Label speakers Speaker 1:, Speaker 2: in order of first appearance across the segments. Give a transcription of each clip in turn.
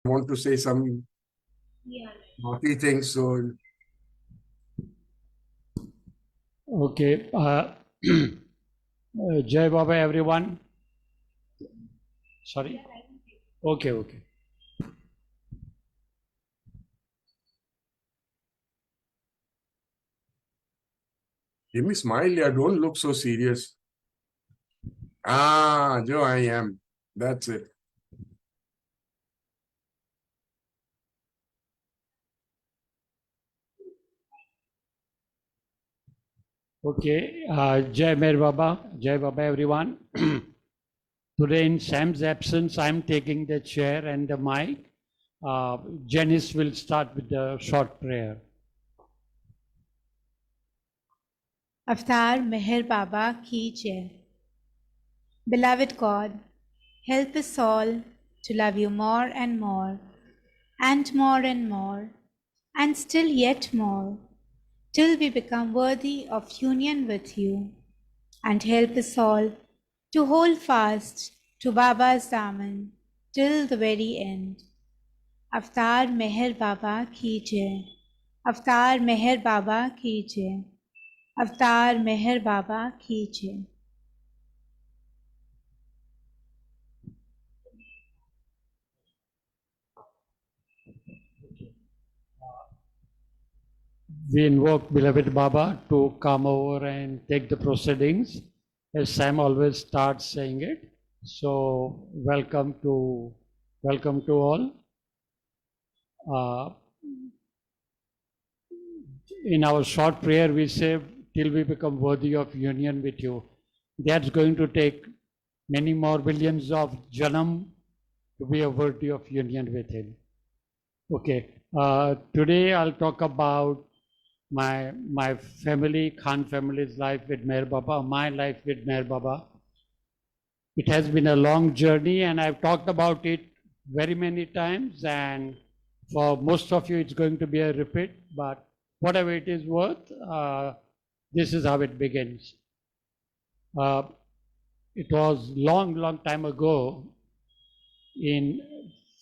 Speaker 1: want to say some naughty things, so
Speaker 2: Okay. Jai Baba, everyone. Sorry. Okay, okay.
Speaker 1: give me smile. Yeah, don't look so serious. Ah, Joe, I am. That's it.
Speaker 2: Okay. Jai Baba, everyone. Today, in Sam's absence, I'm taking the chair and the mic. Janice will start with the short prayer.
Speaker 3: Avatar Meher Baba Ki Jai. Beloved God, help us all to love you more and more, and more and more, and still yet more, till we become worthy of union with you. And help us all to hold fast to Baba's daman till the very end. Avatar Meher Baba Ki Jai. Avatar Meher Baba Ki Jai. Avatar Meher Baba Ki Jai.
Speaker 2: We invoke beloved Baba to come over and take the proceedings, as Sam always starts saying it. So welcome to all. In our short prayer, we say, till we become worthy of union with you. That's going to take many more billions of janam to be worthy of union with him. Okay. Today I'll talk about my family, Khan family's life with Meher Baba, my life with Meher Baba. It has been a long journey, and I've talked about it very many times, and for most of you it's going to be a repeat, but whatever it is worth, this is how it begins. It was long time ago in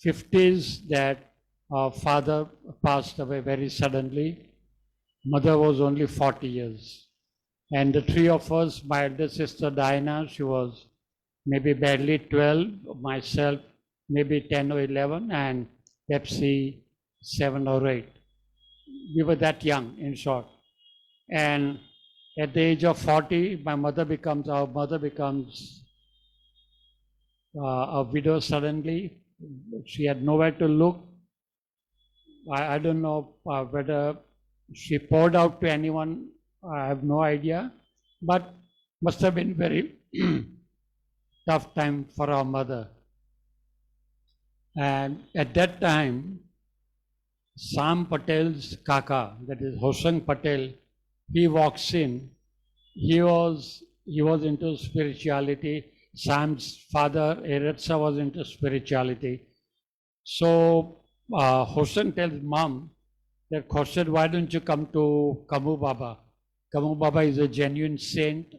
Speaker 2: 50s that our father passed away very suddenly. Mother was only 40 years. And the three of us, my elder sister Diana, she was maybe barely 12, myself maybe 10 or 11, and Pepsi 7 or 8. We were that young, in short. And at the age of 40, our mother becomes a widow suddenly. She had nowhere to look. I don't know whether she poured out to anyone. I have no idea, but must have been very tough time for our mother. And at that time, Sam Patel's kaka, that is Hosang Patel, he walks in. He was into spirituality. Sam's father, Eretsa, was into spirituality. So Hosang tells mom that Khorshid, why don't you come to Kamu Baba? Kamu Baba is a genuine saint,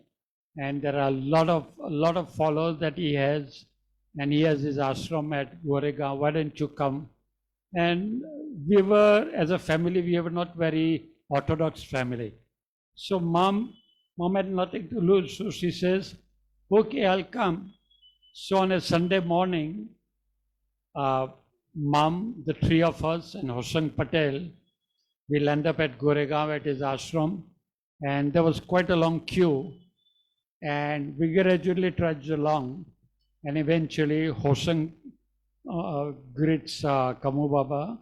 Speaker 2: and there are a lot of followers that he has, and he has his ashram at Goregaon. Why don't you come? And we were, as a family, we were not very orthodox family. So mom had nothing to lose, so she says, "Okay, I'll come." So on a Sunday morning, mom, the three of us, and Hosang Patel, we'll end up at Goregaon at his ashram, and there was quite a long queue, and we gradually trudged along, and eventually Hosang greets Kamu Baba,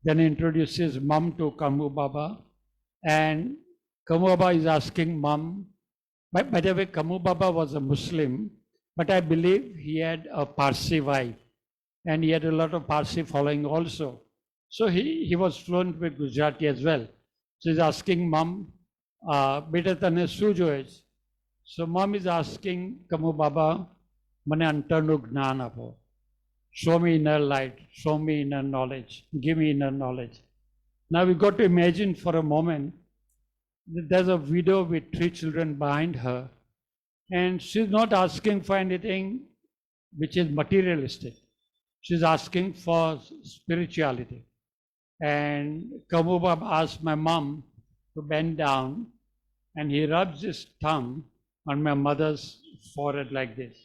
Speaker 2: then introduces mom to Kamu Baba, and Kamu Baba is asking mom. By the way, Kamu Baba was a Muslim, but I believe he had a Parsi wife, and he had a lot of Parsi following also. So he was fluent with Gujarati as well. So he's asking mom, beta tane શું જોઈએ છે? So mom is asking Kamu Baba, મને અંતરનું જ્ઞાન આપો. Show me inner light, show me inner knowledge, give me inner knowledge. Now we got to imagine for a moment that there's a widow with 3 children behind her, and she's not asking for anything which is materialistic. She's asking for spirituality. And Kamu Baba asked my mom to bend down, and he rubs his thumb on my mother's forehead like this.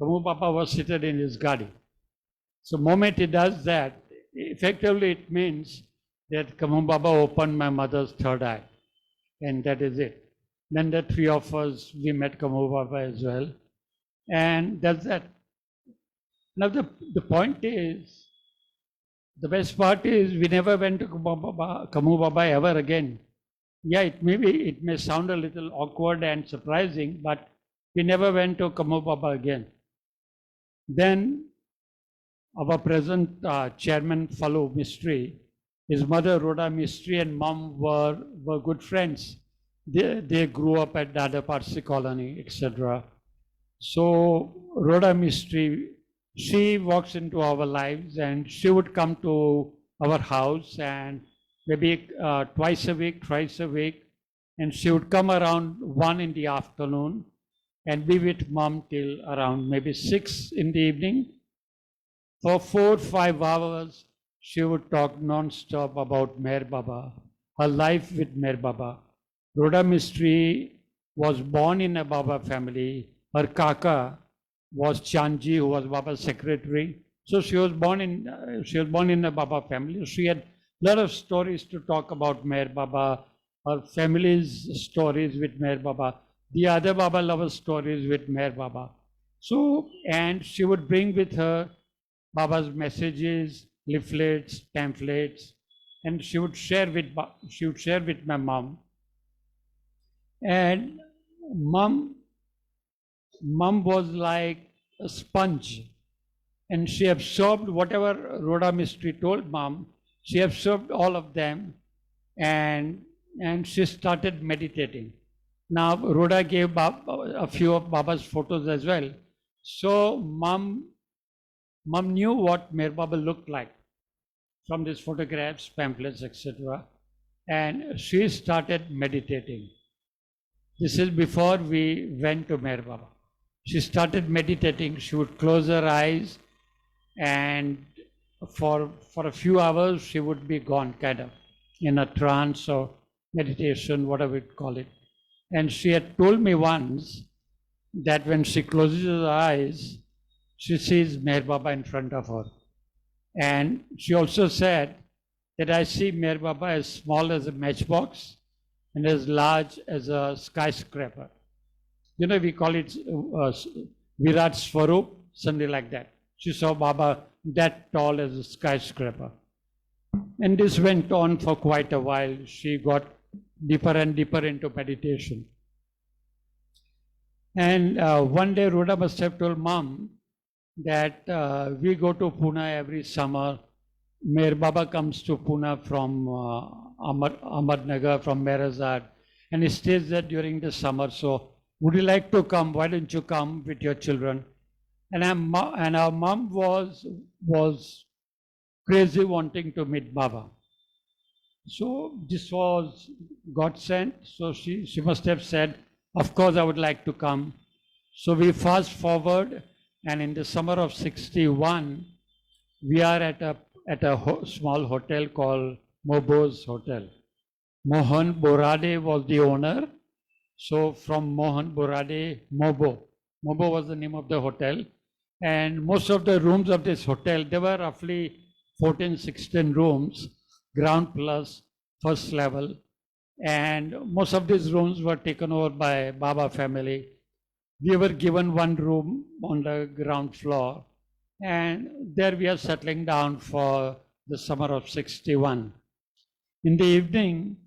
Speaker 2: Kamu Baba was seated in his gadi. So moment he does that, effectively it means that Kamu Baba opened my mother's third eye, and that is it. Then the three of us, we met Kamu Baba as well, and that's that. Now the point is, the best part is we never went to Kamu Baba ever again. Yeah, it may sound a little awkward and surprising, but we never went to Kamu Baba again. Then our present chairman, Fellow Mistry, his mother Rhoda Mistry and mom were good friends. They grew up at Dada Parsi colony, etc. So Rhoda Mistry, she walks into our lives, and she would come to our house, and maybe twice a week, thrice a week, and she would come around 1 in the afternoon and be with mom till around maybe 6 in the evening. For 4-5 hours, she would talk non-stop about Meher Baba, her life with Meher Baba. Rhoda Mistry was born in a Baba family. Her kaka was Chanji, who was Baba's secretary. So she was born in a Baba family. She had a lot of stories to talk about Meher Baba, her family's stories with Meher Baba, the other Baba lovers' stories with Meher Baba. So, and she would bring with her Baba's messages, leaflets, pamphlets, and she would share with my mom. And mom was like a sponge, and she absorbed whatever Rhoda Mistry told mom. She absorbed all of them, and she started meditating. Now Rhoda gave a few of Baba's photos as well. So mom knew what Meher Baba looked like from these photographs, pamphlets, etc. And she started meditating. This is before we went to Meher Baba. She started meditating. She would close her eyes, and for a few hours she would be gone, kind of in a trance or meditation, whatever you call it. And she had told me once that when she closes her eyes, she sees Meher Baba in front of her. And she also said that I see Meher Baba as small as a matchbox and as large as a skyscraper. You know, we call it Virat Swarup, something like that. She saw Baba that tall as a skyscraper. And this went on for quite a while. She got deeper and deeper into meditation. And one day Rhoda must have told mom that we go to Pune every summer. Meher Baba comes to Pune from Ahmednagar, from Merazad, and he stays there during the summer. So would you like to come? Why don't you come with your children? And our mom was crazy wanting to meet Baba. So this was God sent. So she must have said, of course I would like to come. So we fast forward, and in the summer of 61, we are at a small hotel called Mobo's Hotel. Mohan Borade was the owner. So from Mohan Borade, Mobo was the name of the hotel. And most of the rooms of this hotel, there were roughly 14, 16 rooms, ground plus first level. And most of these rooms were taken over by Baba family. We were given one room on the ground floor, and there we are settling down for the summer of 61. In the evening,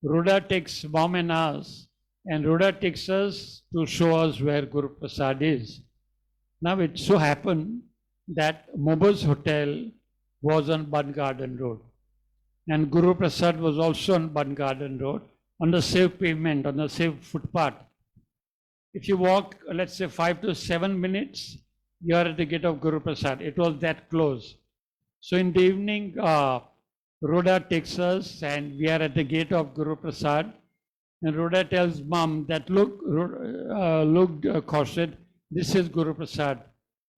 Speaker 2: Rhoda takes mom and us, and Rhoda takes us to show us where Guru Prasad is. Now it so happened that Mobo's Hotel was on Bun Garden Road, and Guru Prasad was also on Bun Garden Road, on the same pavement, on the same footpath. If you walk, let's say 5 to 7 minutes, you are at the gate of Guru Prasad. It was that close. So in the evening, Rhoda takes us, and we are at the gate of Guru Prasad. And Rhoda tells mom that, look, Khorshid, this is Guru Prasad.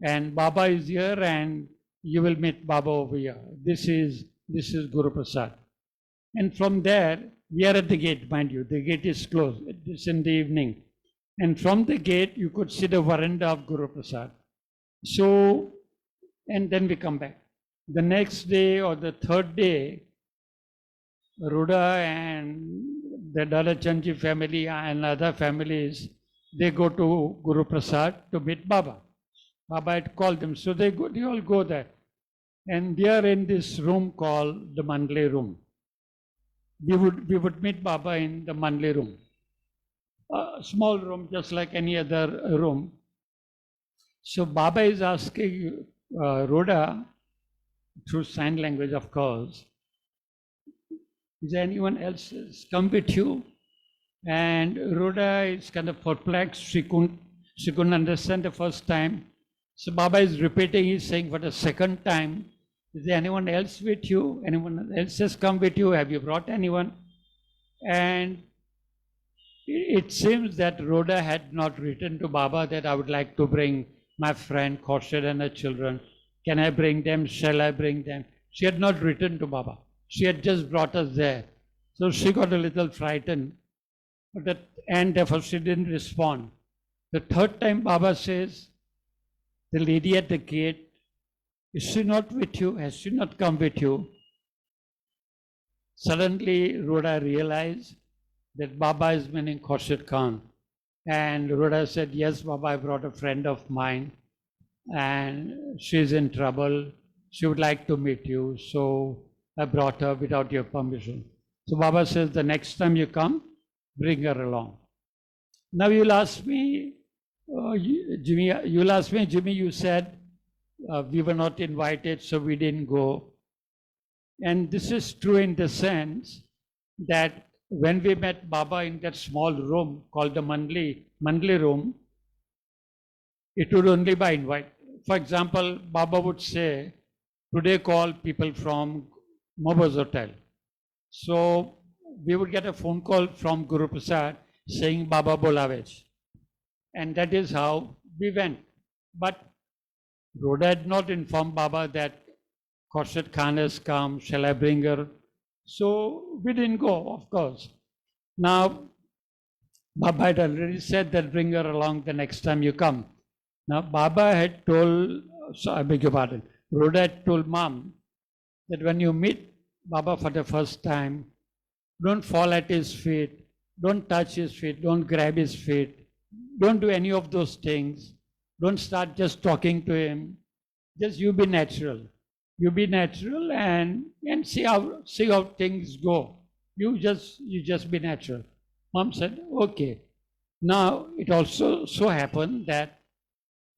Speaker 2: and Baba is here, and you will meet Baba over here. This is Guru Prasad. And from there, we are at the gate, mind you. The gate is closed. It's in the evening. And from the gate, you could see the veranda of Guru Prasad. So, and then we come back. The next day or the third day, Ruda and the Dalachandji family and other families, they go to Guru Prasad to meet Baba. Baba had called them. So they all go there. And they are in this room called the Mandle room. We would meet Baba in the Mandle room. A small room, just like any other room. So Baba is asking Rhoda, through sign language, of course, is there anyone else has come with you? And Rhoda is kind of perplexed. She couldn't understand the first time. So Baba is repeating, he's saying for the second time, is there anyone else with you? Anyone else has come with you? Have you brought anyone? And it seems that Rhoda had not written to Baba that I would like to bring my friend Khorshid and her children. Can I bring them? Shall I bring them? She had not written to Baba. She had just brought us there. So she got a little frightened. And therefore she didn't respond. The third time Baba says, the lady at the gate, is she not with you? Has she not come with you? Suddenly Rhoda realized that Baba is meaning Khorshid Khan. And Rhoda said, yes, Baba, I brought a friend of mine and she's in trouble. She would like to meet you. So I brought her without your permission. So Baba says, the next time you come, bring her along. Now you'll ask me, Jimmy, you said we were not invited, so we didn't go. And this is true in the sense that when we met Baba in that small room called the Mandli room, it would only be invite. For example, Baba would say, today call people from Moba's Hotel. So we would get a phone call from Guru Prasad saying Baba Bolavech. And that is how we went. But Rhoda had not informed Baba that Khorshid Khan has come, shall I bring her? So we didn't go, of course. Now, Baba had already said that bring her along the next time you come. Now, Baba had told, so I beg your pardon, Rhoda had told Mom that when you meet Baba for the first time, don't fall at his feet, don't touch his feet, don't grab his feet, don't do any of those things. Don't start just talking to him. Just you be natural. You be natural and see how things go. You just be natural. Mom said, okay. Now it also so happened that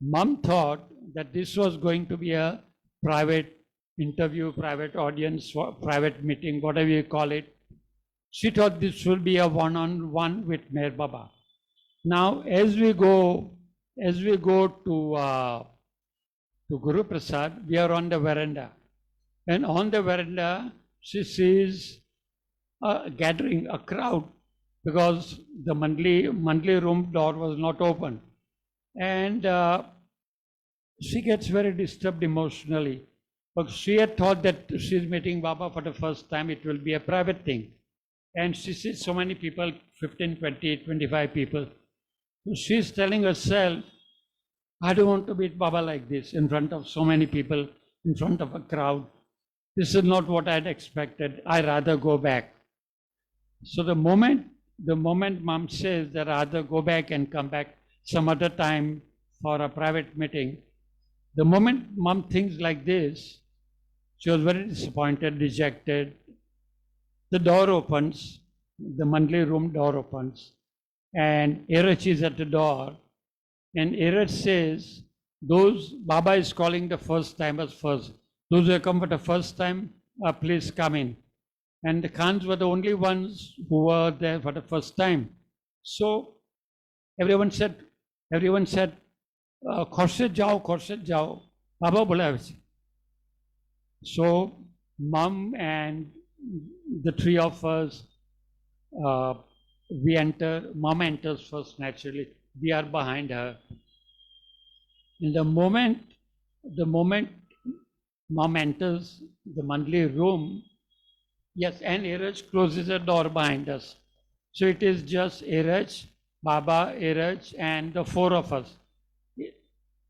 Speaker 2: Mom thought that this was going to be a private interview, private audience, private meeting, whatever you call it. She thought this will be a one-on-one with Meher Baba. Now, as we go to Guru Prasad, we are on the veranda. And on the veranda, she sees a gathering, a crowd, because the Mandli room door was not open. And she gets very disturbed emotionally. Because she had thought that she's meeting Baba for the first time, it will be a private thing. And she sees so many people, 15, 20, 25 people. So she's telling herself, I don't want to meet Baba like this, in front of so many people, in front of a crowd. This is not what I'd expected. I'd rather go back. So the moment Mom says that I'd rather go back and come back some other time for a private meeting, the moment Mom thinks like this, she was very disappointed, dejected. The door opens, the Mandli room door opens, and Erach is at the door. And Erach says, those Baba is calling the first timers first. Those who have come for the first time, please come in. And the Khans were the only ones who were there for the first time. So everyone said, Khorshid jao, Baba bola. So Mom and the three of us, we enter. Mom enters first naturally. We are behind her. In the moment mom enters the monthly room, yes, and Iraj closes the door behind us. So it is just Iraj, Baba, Iraj, and the four of us.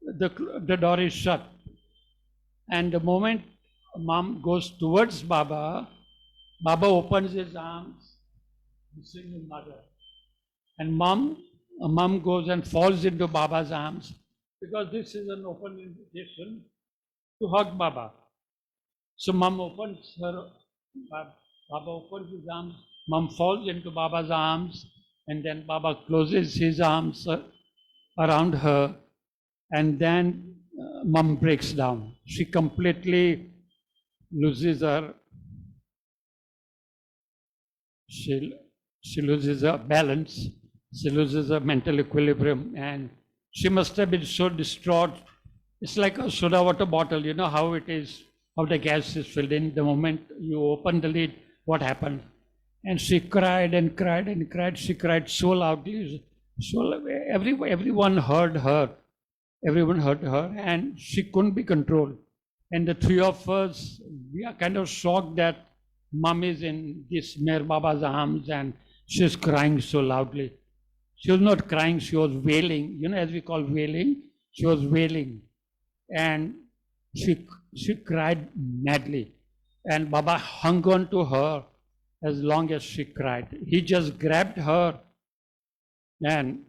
Speaker 2: The door is shut. And the moment mom goes towards Baba, Baba opens his arms, missing his mother. And mom goes and falls into Baba's arms because this is an open invitation to hug Baba. So mom opens her, Baba opens his arms, mom falls into Baba's arms, and then Baba closes his arms around her, and then mom breaks down. She completely loses her, she loses her balance, she loses her mental equilibrium, and she must have been so distraught. It's like a soda water bottle, you know how it is, how the gas is filled in. The moment you open the lid, what happened? And she cried and cried and cried. She cried so loudly. So everyone heard her. Everyone heard her, and she couldn't be controlled. And the three of us, we are kind of shocked that mom is in this Mer Baba's arms and she's crying so loudly. She was not crying, she was wailing. You know, as we call wailing, she was wailing. And she cried madly. And Baba hung on to her as long as she cried. He just grabbed her and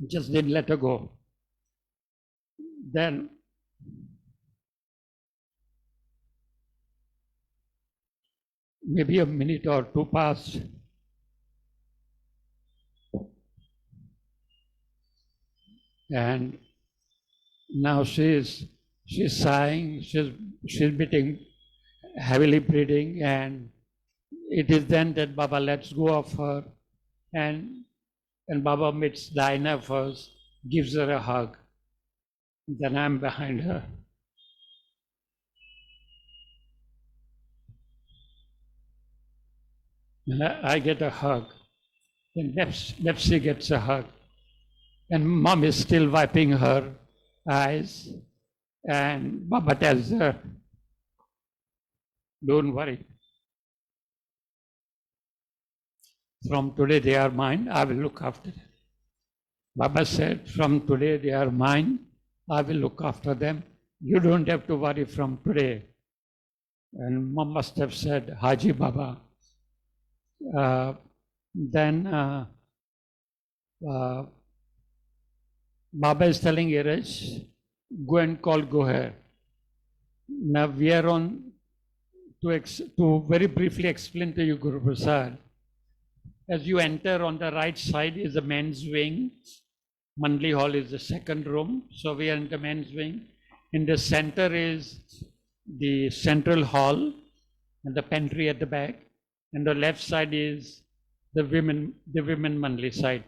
Speaker 2: just didn't let her go. Then maybe a minute or two passed. And now she's sighing, she's beating, heavily breathing, and it is then that Baba lets go of her, and Baba meets Dinah first, gives her a hug. Then I'm behind her. And I get a hug. Then Pepsi gets a hug. And mom is still wiping her eyes. And Baba tells her, don't worry. From today they are mine, I will look after them. Baba said, from today they are mine, I will look after them. You don't have to worry from today. And mom must have said, Haji Baba. Then Baba is telling Iraj, go and call Goher. Now we are on to very briefly explain to you, Guru Prasad. As you enter, on the right side is the men's wing. Mandli Hall is the second room. So we are in the men's wing. In the center is the central hall and the pantry at the back. And the left side is the women Mandli side.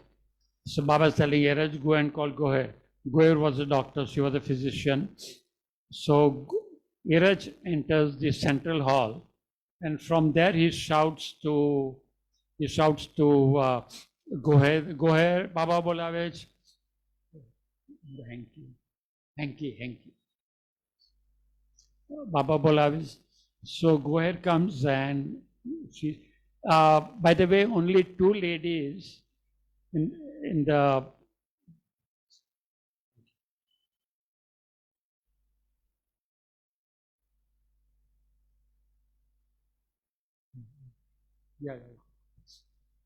Speaker 2: So Baba is telling Iraj, go and call Goher. Goher was a doctor, she was a physician. So Iraj enters the central hall, and from there he shouts to Goher, Baba Bolavech, Hanky. Baba Bolavech. So Goher comes, and she, by the way, only two ladies in the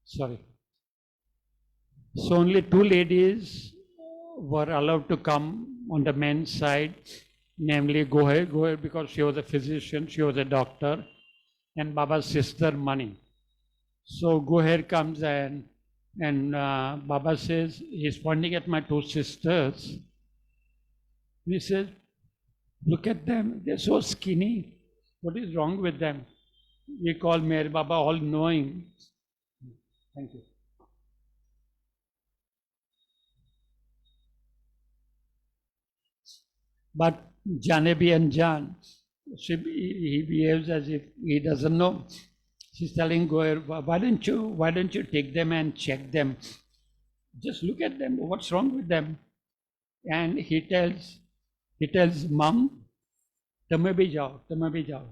Speaker 2: sorry. So only two ladies were allowed to come on the men's side, namely Goher because she was a physician, she was a doctor, and Baba's sister Mani. So Goher comes and Baba says, he's pointing at my two sisters. He says, look at them, they're so skinny. What is wrong with them? We call Mer Baba all knowing. Thank you. But Janebi and Jan, he behaves as if he doesn't know. She's telling Goher, why don't you take them and check them? Just look at them. What's wrong with them? and he tells mom, "Tame bhi jao, tame bhi jao."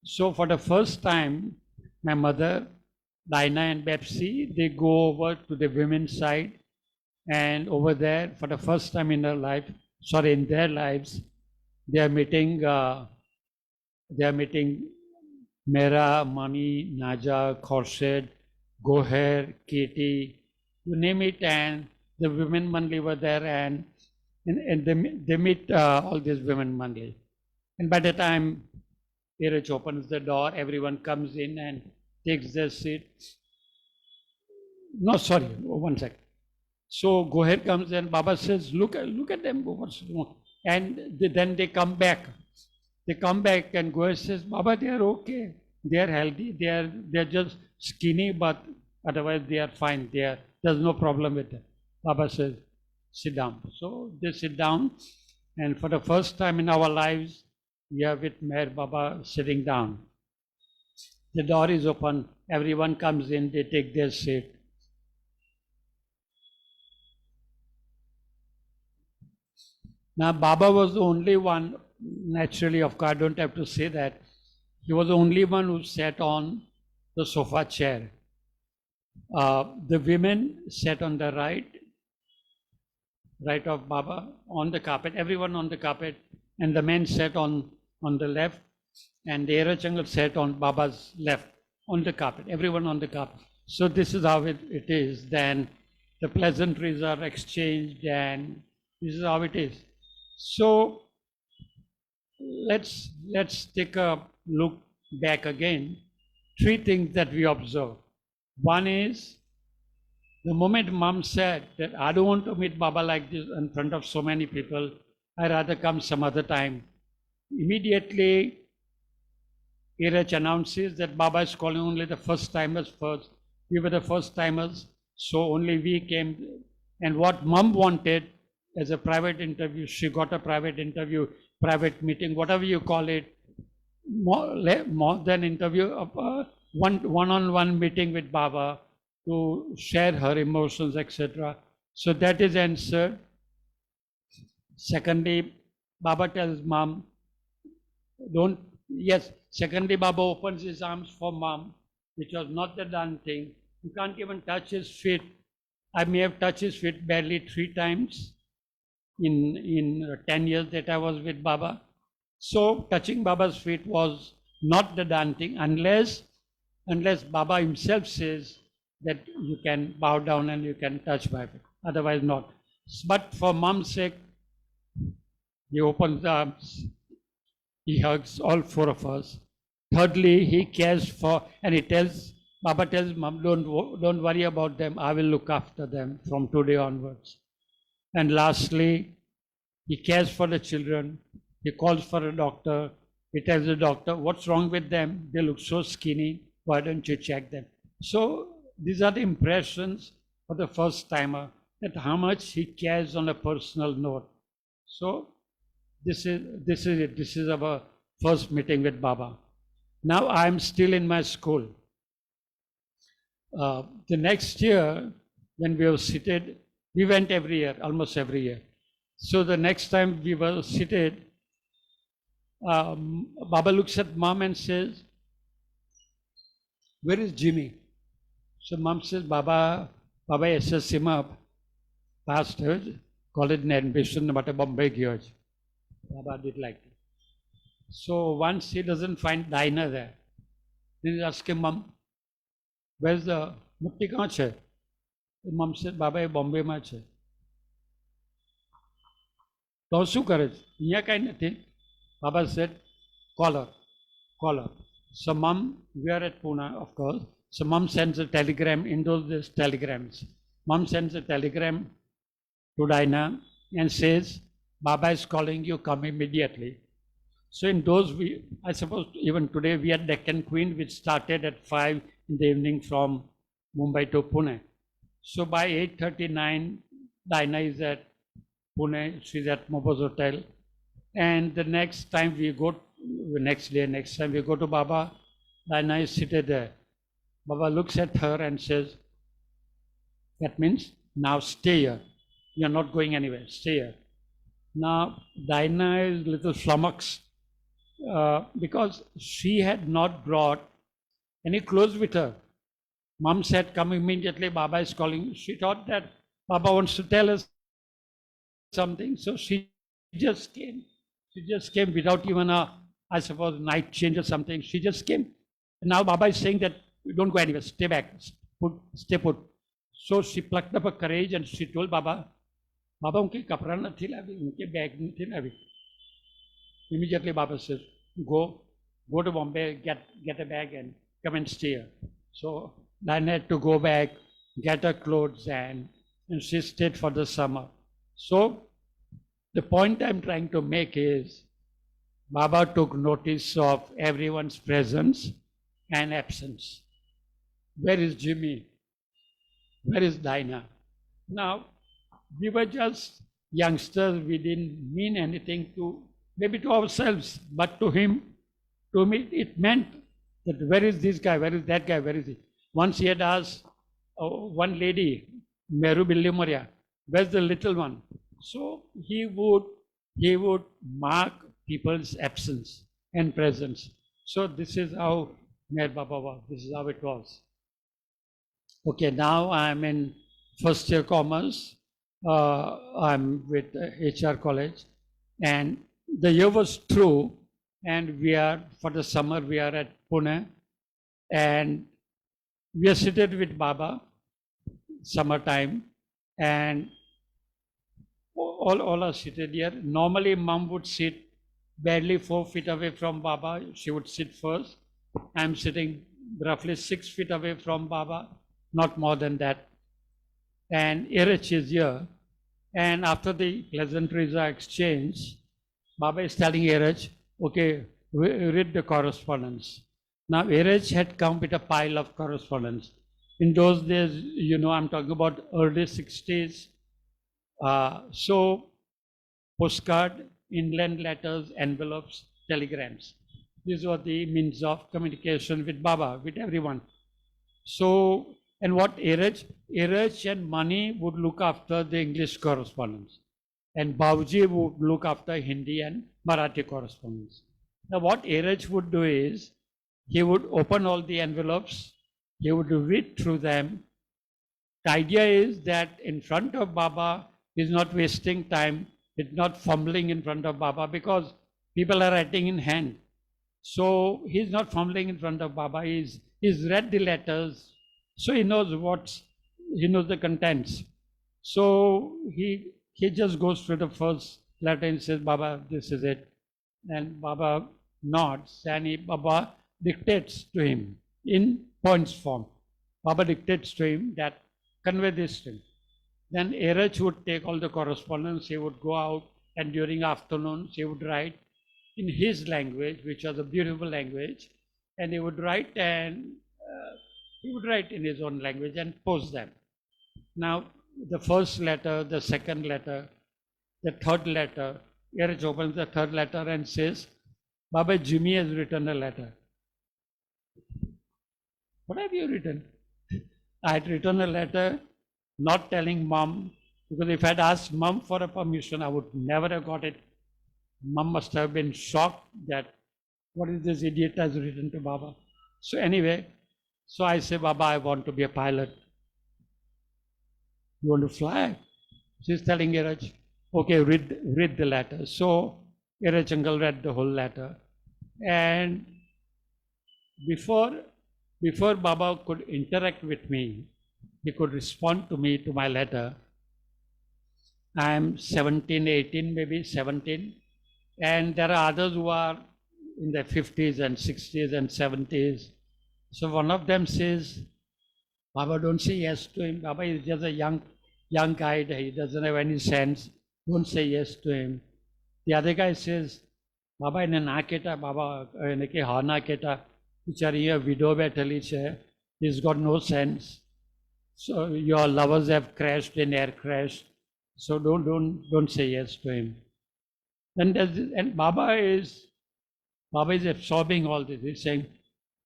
Speaker 2: So for the first time, my mother, Dinah and Betsy, they go over to the women's side, and over there, for the first time in their lives, they are meeting. They are meeting Mera, Mami, Naja, Khorshid, Goher, Katie, you name it, and the women monthly were there, and they meet all these women monthly. And by the time Iraj opens the door, everyone comes in and takes their seat. No, sorry, one sec. So Goher comes and Baba says, look at them, what's wrong? And then they come back. They come back and Goher says, Baba, they are okay. They are healthy. They are just skinny, but otherwise they are fine. There's no problem with them. Baba says, sit down. So they sit down, and for the first time in our lives, we are with Meher Baba sitting down. The door is open. Everyone comes in. They take their seat. Now, Baba was the only one, naturally, of course, I don't have to say that. He was the only one who sat on the sofa chair. The women sat on the right of Baba, on the carpet, everyone on the carpet, and the men sat on the left, and the Erachangal sat on Baba's left, on the carpet, everyone on the carpet. So this is how it is. Then the pleasantries are exchanged, and this is how it is. So let's take a look back again. Three things that we observe. One is the moment mom said that I don't want to meet Baba like this in front of so many people, I rather come some other time. Immediately, Iraj announces that Baba is calling only the first timers first. We were the first timers, so only we came. And what mom wanted as a private interview, she got a private interview, private meeting, whatever you call it, more than interview, of a one-on-one meeting with Baba to share her emotions, etc. So that is answered. Secondly, Baba tells mom, don't, yes, secondly, Baba opens his arms for mom, which was not the done thing. You can't even touch his feet. I may have touched his feet barely 3 times in 10 years that I was with Baba. So touching Baba's feet was not the done thing unless Baba himself says that you can bow down and you can touch my feet. Otherwise not. But for mom's sake, he opens the arms. He hugs all 4 of us. Thirdly, he cares for, and Baba tells mom, don't worry about them. I will look after them from today onwards. And lastly, he cares for the children. He calls for a doctor. He tells the doctor, what's wrong with them? They look so skinny. Why don't you check them? So these are the impressions for the first timer, that how much he cares on a personal note. So this is it. This is our first meeting with Baba. Now I am still in my school. The next year, when we were seated, we went every year, almost every year. So the next time we were seated, Baba looks at mom and says, where is Jimmy? So mom says, Baba SSC માં passed college admission માટે Bombay ગયો છે. Baba did like that. So once he doesn't find Dinah there, then he asks him, Mom, where's the Mukti kahan છે? Mom says, Baba એ Bombay માં છે. તો શું કરે છે? અહીંયા કાંઈ નથી. Baba said, call her. So mom, we are at Pune, of course. So mom sends a telegram, in those days telegrams. Mom sends a telegram to Dinah and says, Baba is calling you, come immediately. So in those, I suppose even today, we had Deccan Queen, which started at 5 in the evening from Mumbai to Pune. So by 8:39, Dinah is at Pune, she's at Mobo's Hotel. And the next time we go, next time we go to Baba, Dinah is seated there. Baba looks at her and says, that means now stay here. You're not going anywhere, stay here. Now, Dinah is little flummoxed because she had not brought any clothes with her. Mom said, come immediately, Baba is calling. She thought that Baba wants to tell us something. So she just came. She just came without even a, I suppose, night change or something. She just came. And now Baba is saying that don't go anywhere, stay back, stay put. So she plucked up her courage and she told Baba, Baba, उनके कपड़ा नहीं लावी, उनके bag नहीं लावी. Immediately Baba says, go to Bombay, get a bag and come and stay here. So Diana had to go back, get her clothes and she stayed for the summer. So the point I'm trying to make is Baba took notice of everyone's presence and absence. Where is Jimmy? Where is Dinah? Now, we were just youngsters, we didn't mean anything to, maybe to ourselves, but to him, to me, it meant that where is this guy, where is that guy, where is he? Once he had asked one lady, Meru Billi Moria, where's the little one? So he would mark people's absence and presence. So this is how Mer Baba was, this is how it was. Okay, now I'm in first year commerce. I'm with HR college and the year was through and we are, for the summer, we are at Pune and we are seated with Baba, summertime, and all are seated here. Normally, mom would sit barely 4 feet away from Baba. She would sit first. I'm sitting roughly 6 feet away from Baba, not more than that. And Erich is here. And after the pleasantries are exchanged, Baba is telling Erich, okay, read the correspondence. Now, Erich had come with a pile of correspondence. In those days, you know, I'm talking about early 60s. So, postcard, inland letters, envelopes, telegrams. These were the means of communication with Baba, with everyone. So, and what Erich and Mani would look after the English correspondence. And Bauji would look after Hindi and Marathi correspondence. Now, what Erich would do is, he would open all the envelopes, he would read through them. The idea is that in front of Baba, he's not wasting time, he's not fumbling in front of Baba because people are writing in hand. So he's not fumbling in front of Baba, he's read the letters, so he knows the contents. So he just goes through the first letter and says, Baba, this is it. And Baba nods and Baba dictates to him in points form. Baba dictates to him that convey this to him. Then Erich would take all the correspondence, he would go out and during afternoons he would write in his language, which was a beautiful language, and he would write in his own language and post them. Now, the first letter, the second letter, the third letter, Erich opens the third letter and says, Baba, Jimmy has written a letter. What have you written? I had written a letter not telling mom, because if I had asked mom for a permission, I would never have got it. Mom must have been shocked that what is this idiot has written to Baba. So anyway, so I say, Baba, I want to be a pilot. You want to fly? She's telling Erich, okay, read the letter. So Erich uncle read the whole letter. And before Baba could interact with me, he could respond to me, to my letter. I am 17, 18, maybe 17. And there are others who are in their 50s and 60s and 70s. So one of them says, Baba, don't say yes to him. Baba is just a young guy. He doesn't have any sense. Don't say yes to him. The other guy says, Baba, in an aketa, Baba, in a hana keta, which are here, widow betali, he's got no sense. So your lovers have crashed in air crash. So don't say yes to him. And Baba is absorbing all this. He's saying,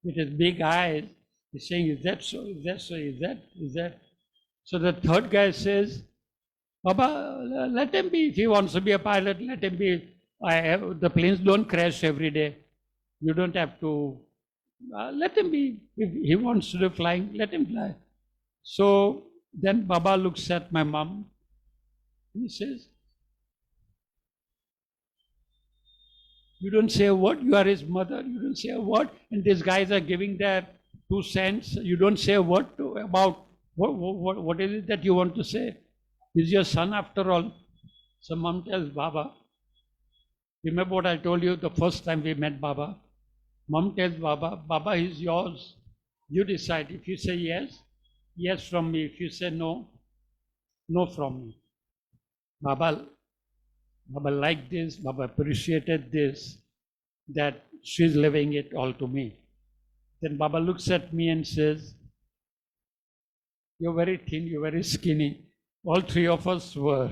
Speaker 2: with his big eyes, he's saying, is that so? Is that so? Is that? So the third guy says, Baba, let him be. If he wants to be a pilot, let him be. The planes don't crash every day. You don't have to. Let him be. If he wants to do flying, let him fly. So then Baba looks at my mom. He says, you don't say a word. You are his mother. You don't say a word. And these guys are giving their 2 cents. You don't say a word about what is it that you want to say. He's your son after all. So mom tells Baba, remember what I told you the first time we met Baba? Mom tells Baba, Baba is yours. You decide. If you say yes, yes from me. If you say no, no from me. Baba liked this. Baba appreciated this, that she's leaving it all to me. Then Baba looks at me and says, you're very thin, you're very skinny. All three of us were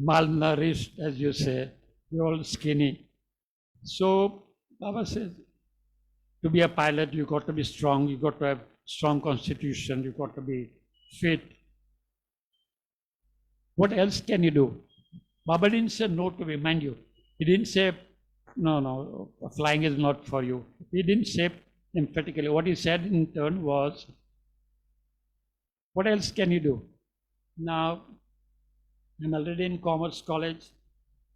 Speaker 2: malnourished, as you say. We're all skinny. So Baba says, to be a pilot, you got to be strong, you got to have strong constitution, you got to be fit. What else can you do? Baba didn't say no to me, mind you. He didn't say, no, flying is not for you. He didn't say emphatically. What he said in turn was, what else can you do? Now, I'm already in Commerce College.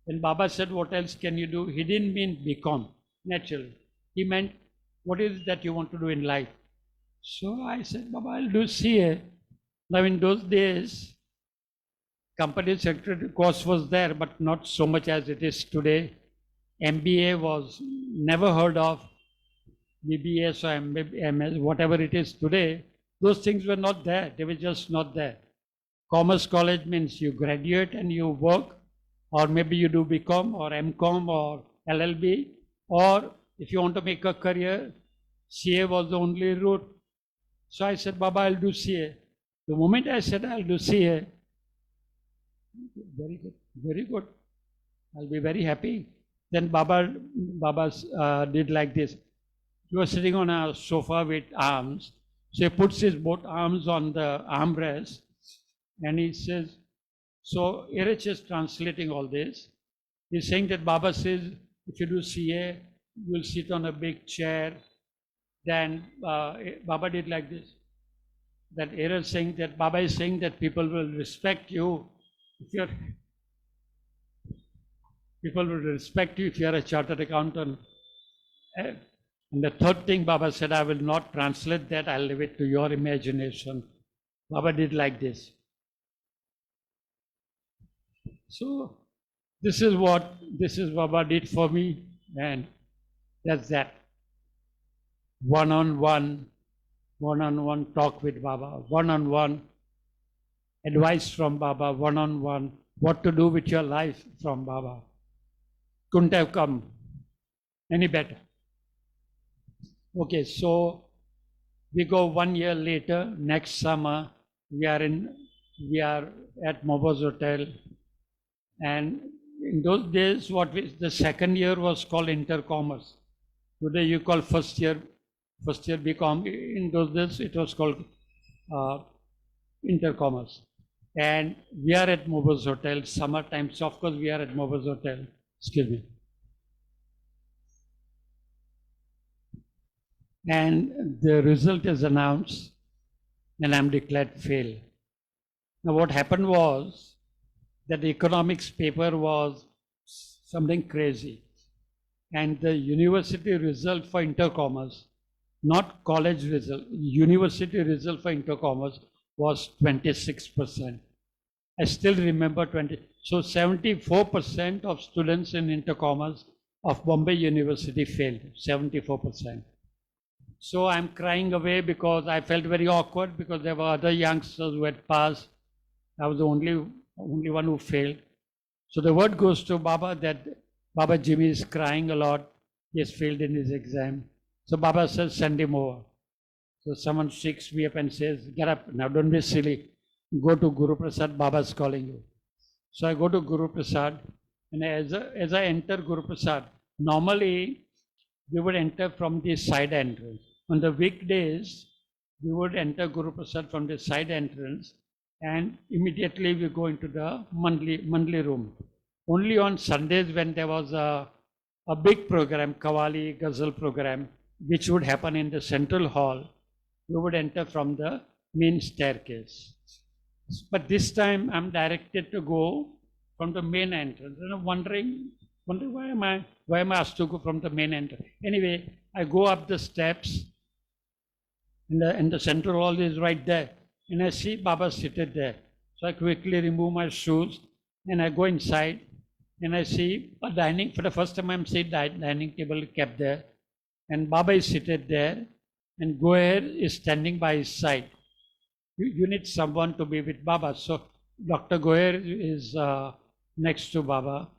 Speaker 2: When Baba said, what else can you do? He didn't mean BCom, naturally. He meant, what is it that you want to do in life? So I said, Baba, I'll do CA. Now in those days, company secretary course was there, but not so much as it is today. MBA was never heard of. BBS or MS, whatever it is today, those things were not there. They were just not there. Commerce College means you graduate and you work, or maybe you do BCom or MCom or LLB, or if you want to make a career, CA was the only route. So I said, Baba, I'll do CA. The moment I said I'll do CA, very good. I'll be very happy. Then Baba did like this. He was sitting on a sofa with arms. So he puts his both arms on the armrest and he says, so Erich is translating all this. He's saying that Baba says, if you do CA, you'll sit on a big chair. Then Baba did like this. That Erich saying that Baba is saying that people will respect you if people will respect you if you are a chartered accountant. And the third thing Baba said, I will not translate that, I'll leave it to your imagination. Baba did like this. So this is what Baba did for me, and that's that. One-on-one talk with Baba, one-on-one advice from Baba, one-on-one what to do with your life from Baba. Couldn't have come any better. Okay, so we go 1 year later, next summer, we are at Mobo's Hotel. And in those days, the second year was called intercommerce. Today you call first year BCom. In those days, it was called intercommerce. And we are at Mobo's Hotel, summertime, so of course we are at Mobo's Hotel. Excuse me. And the result is announced and I'm declared fail. Now what happened was that the economics paper was something crazy. And the university result for intercommerce, not college result, university result for intercommerce was 26%. I still remember 20. So 74% of students in intercommerce of Bombay University failed, 74%. So I'm crying away because I felt very awkward because there were other youngsters who had passed. I was the only one who failed. So the word goes to Baba that Baba Jimmy is crying a lot. He has failed in his exam. So Baba says, send him over. So someone shakes me up and says, get up, now don't be silly. Go to Guru Prasad, Baba's calling you. So I go to Guru Prasad, and as I enter Guru Prasad, normally we would enter from the side entrance. On the weekdays, we would enter Guru Prasad from the side entrance, and immediately we go into the monthly room. Only on Sundays when there was a big program, Qawwali Ghazal program, which would happen in the central hall, we would enter from the main staircase. But this time I'm directed to go from the main entrance. And I'm wondering why am I asked to go from the main entrance? Anyway, I go up the steps, and the central hall is right there. And I see Baba seated there. So I quickly remove my shoes and I go inside and I see a dining, for the first time I'm seeing dining table kept there. And Baba is seated there and Goher is standing by his side. You need someone to be with Baba. So Dr. Goher is next to Baba.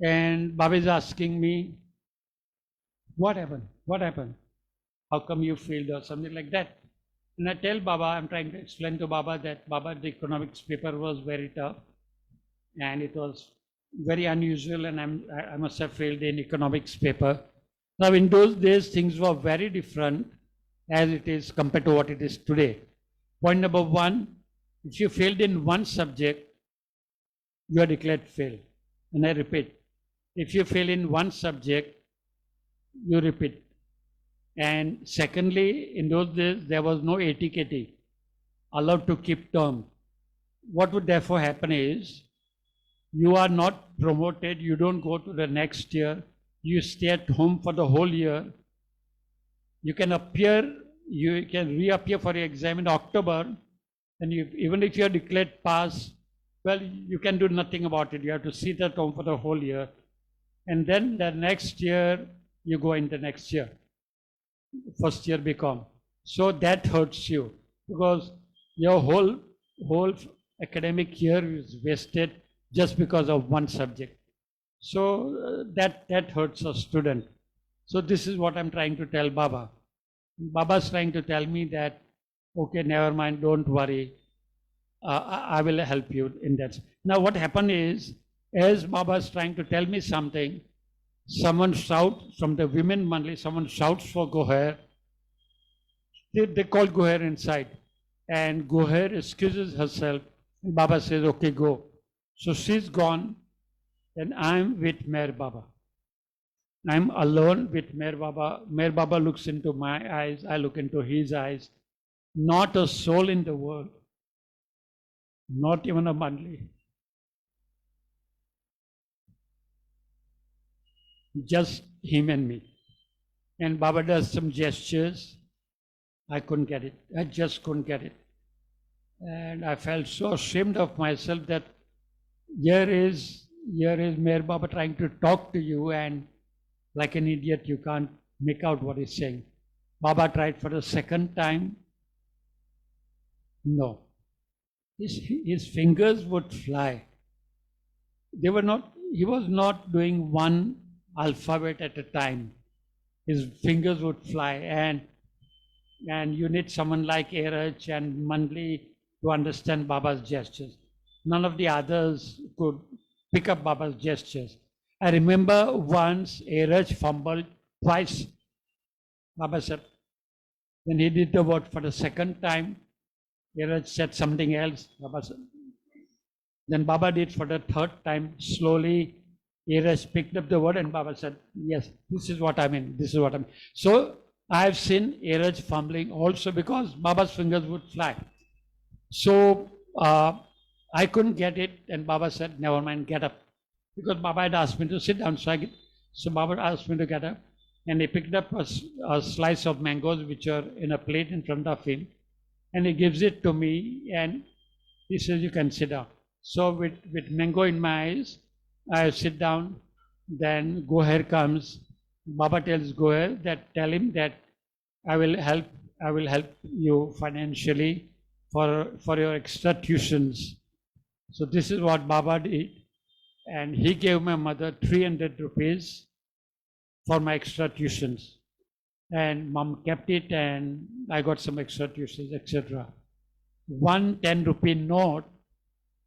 Speaker 2: And Baba is asking me, what happened? What happened? How come you failed or something like that? And I tell Baba, I'm trying to explain to Baba that Baba, the economics paper was very tough and it was very unusual and I must have failed in economics paper. Now in those days, things were very different as it is compared to what it is today. Point number one, if you failed in one subject, you are declared failed. And I repeat, if you fail in one subject, you repeat. And secondly, in those days, there was no ATKT allowed to keep term. What would therefore happen is, you are not promoted, you don't go to the next year, you stay at home for the whole year. You can appear, you can reappear for your exam in October, and even if you are declared pass, well, you can do nothing about it. You have to sit at home for the whole year. And then the next year, you go in the next year, first year BCom. So that hurts you because your whole academic year is wasted just because of one subject. So that hurts a student. So this is what I'm trying to tell Baba. Baba's trying to tell me that, okay, never mind, don't worry. I will help you in that. Now what happened is, as Baba's trying to tell me something, someone shouts from the women monthly, someone shouts for Goher. They call Goher inside. And Goher excuses herself. And Baba says, okay, go. So she's gone. And I'm with Mer Baba. I'm alone with Mer Baba. Mer Baba looks into my eyes. I look into his eyes. Not a soul in the world. Not even a monthly. Just him and me. And Baba does some gestures. I couldn't get it. I just couldn't get it. And I felt so ashamed of myself that here is Mayor Baba trying to talk to you and like an idiot you can't make out what he's saying. Baba tried for the second time. No. His fingers would fly. He was not doing one alphabet at a time. His fingers would fly and you need someone like Eraj and Mandli to understand Baba's gestures. None of the others could pick up Baba's gestures. I remember once Eraj fumbled twice. Baba said, when he did the word for the second time, Eraj said something else. Baba said. Then Baba did for the third time. Slowly, Eraj picked up the word and Baba said, yes, this is what I mean. This is what I mean. So I have seen Eraj fumbling also because Baba's fingers would fly. So I couldn't get it and Baba said, never mind, get up. Because Baba had asked me to sit down. So Baba asked me to get up and he picked up a slice of mangoes which are in a plate in front of him and he gives it to me and he says, you can sit down. So with mango in my eyes, I sit down. Then Goher comes. Baba tells Goher that tell him that I will help you financially for your extra tuitions. So this is what Baba did. And he gave my mother 300 rupees for my extra tuitions. And mom kept it and I got some extra tuitions, etc. One 10 rupee note.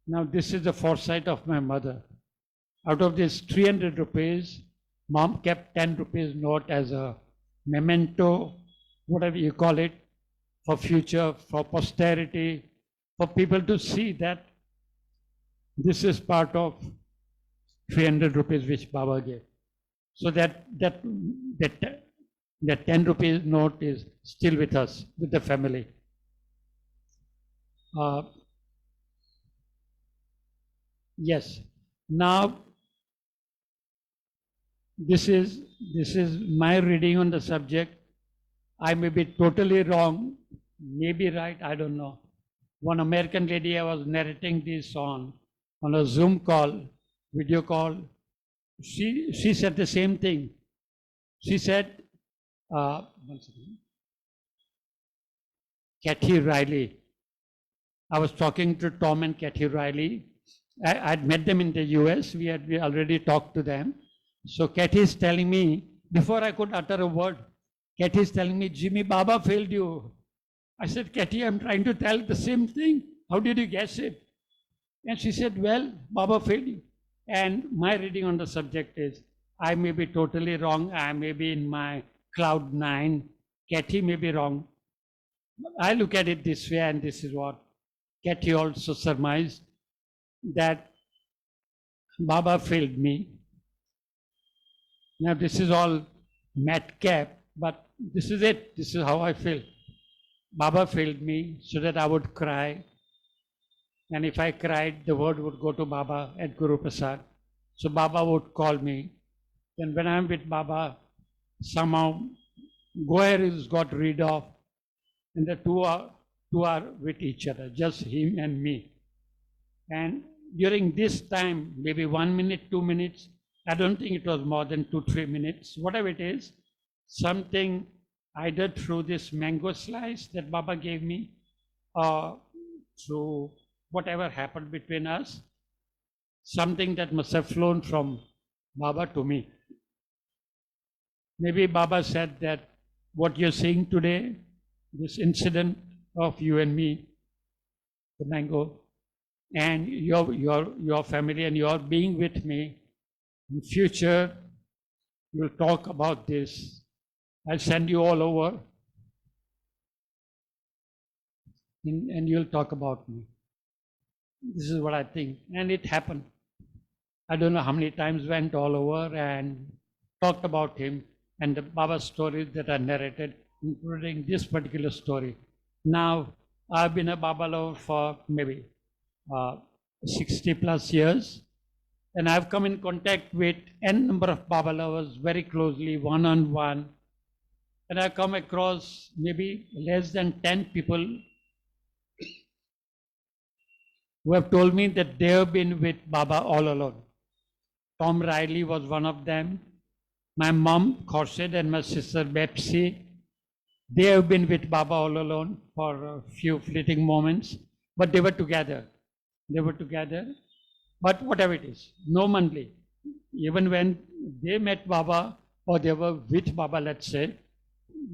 Speaker 2: Now this is the foresight of my mother. Out of this 300 rupees, mom kept 10 rupees note as a memento, whatever you call it, for future, for posterity, for people to see that this is part of 300 rupees which Baba gave. So that 10 rupees note is still with us, with the family. Yes. Now, this is my reading on the subject. I may be totally wrong, maybe right, I don't know. One American lady I was narrating this on a Zoom call, video call. She said the same thing. She said, one second. Kathy Riley. I was talking to Tom and Kathy Riley. I'd met them in the US. We already talked to them. So Kathy is telling me, before I could utter a word, Kathy is telling me, Jimmy, Baba failed you. I said, Kathy, I'm trying to tell the same thing. How did you guess it? And she said, well, Baba failed you. And my reading on the subject is, I may be totally wrong. I may be in my cloud nine. Kathy may be wrong. I look at it this way, and this is what Kathy also surmised, that Baba failed me. Now this is all madcap, but this is it. This is how I feel. Baba failed me so that I would cry. And if I cried, the word would go to Baba at Guru Prasad. So Baba would call me. Then when I'm with Baba, somehow Goer is got rid of, and the two are with each other, just him and me. And during this time, maybe 1 minute, 2 minutes, I don't think it was more than 2-3 minutes, whatever it is, something either through this mango slice that Baba gave me, or through whatever happened between us, something that must have flown from Baba to me. Maybe Baba said that what you're seeing today, this incident of you and me, the mango, and your family and your being with me, in future, you'll talk about this. I'll send you all over, and you'll talk about me. This is what I think, and it happened. I don't know how many times went all over and talked about him and the Baba stories that are narrated, including this particular story. Now, I've been a Baba lover for maybe 60 plus years. And I've come in contact with n number of Baba lovers very closely, one-on-one. And I've come across maybe less than 10 people who have told me that they have been with Baba all along. Tom Riley was one of them. My mom, Khorshid, and my sister, Bepsi, they have been with Baba all alone for a few fleeting moments, but they were together. They were together. But whatever it is, no monthly. Even when they met Baba or they were with Baba, let's say,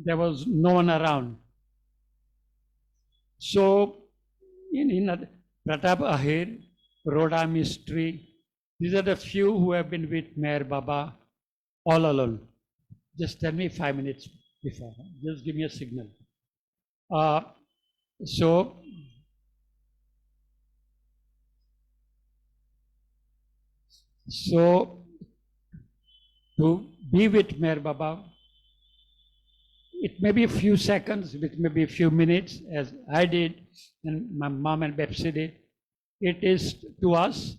Speaker 2: there was no one around. So, in Pratap Ahir, Rhoda Mistry, these are the few who have been with Meher Baba all alone. Just tell me 5 minutes before. Just give me a signal. So to be with Meher Baba, it may be a few seconds, it may be a few minutes, as I did, and my mom and Bepsi did. It is to us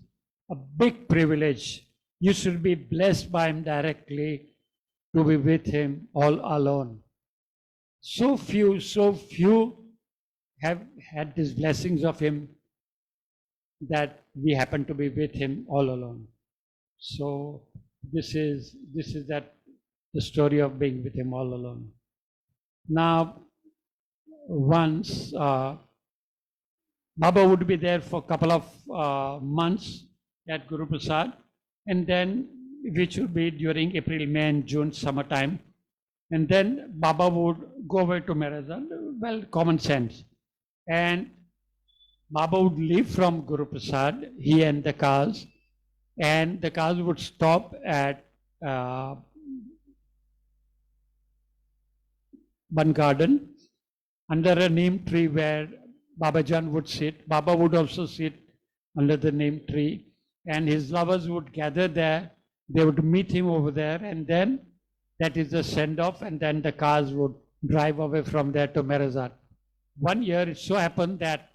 Speaker 2: a big privilege. You should be blessed by him directly to be with him all alone. So few have had these blessings of him that we happen to be with him all alone. So this is that the story of being with him all alone. Now, once Baba would be there for a couple of months at Guru Prasad, and then which would be during April, May, and June, summertime, and then Baba would go away to Merazan. Well, common sense, and Baba would leave from Guru Prasad, he and the cars, and the cars would stop at one garden under a neem tree where Babajan would sit. Baba would also sit under the name tree, and his lovers would gather there. They would meet him over there, and then that is the send off, and then the cars would drive away from there to Merazat. One year it so happened that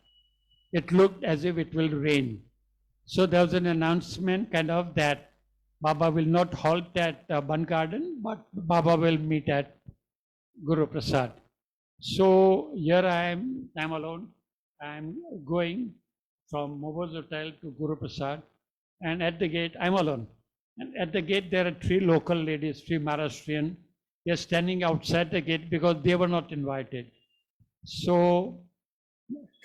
Speaker 2: it looked as if it will rain. So there was an announcement kind of that Baba will not halt at Ban Garden, but Baba will meet at Guru Prasad. So here I'm alone. I'm going from Mobo's Hotel to Guru Prasad, and at the gate, I'm alone. And at the gate, there are three local ladies, three Maharashtrian. They're standing outside the gate because they were not invited. So,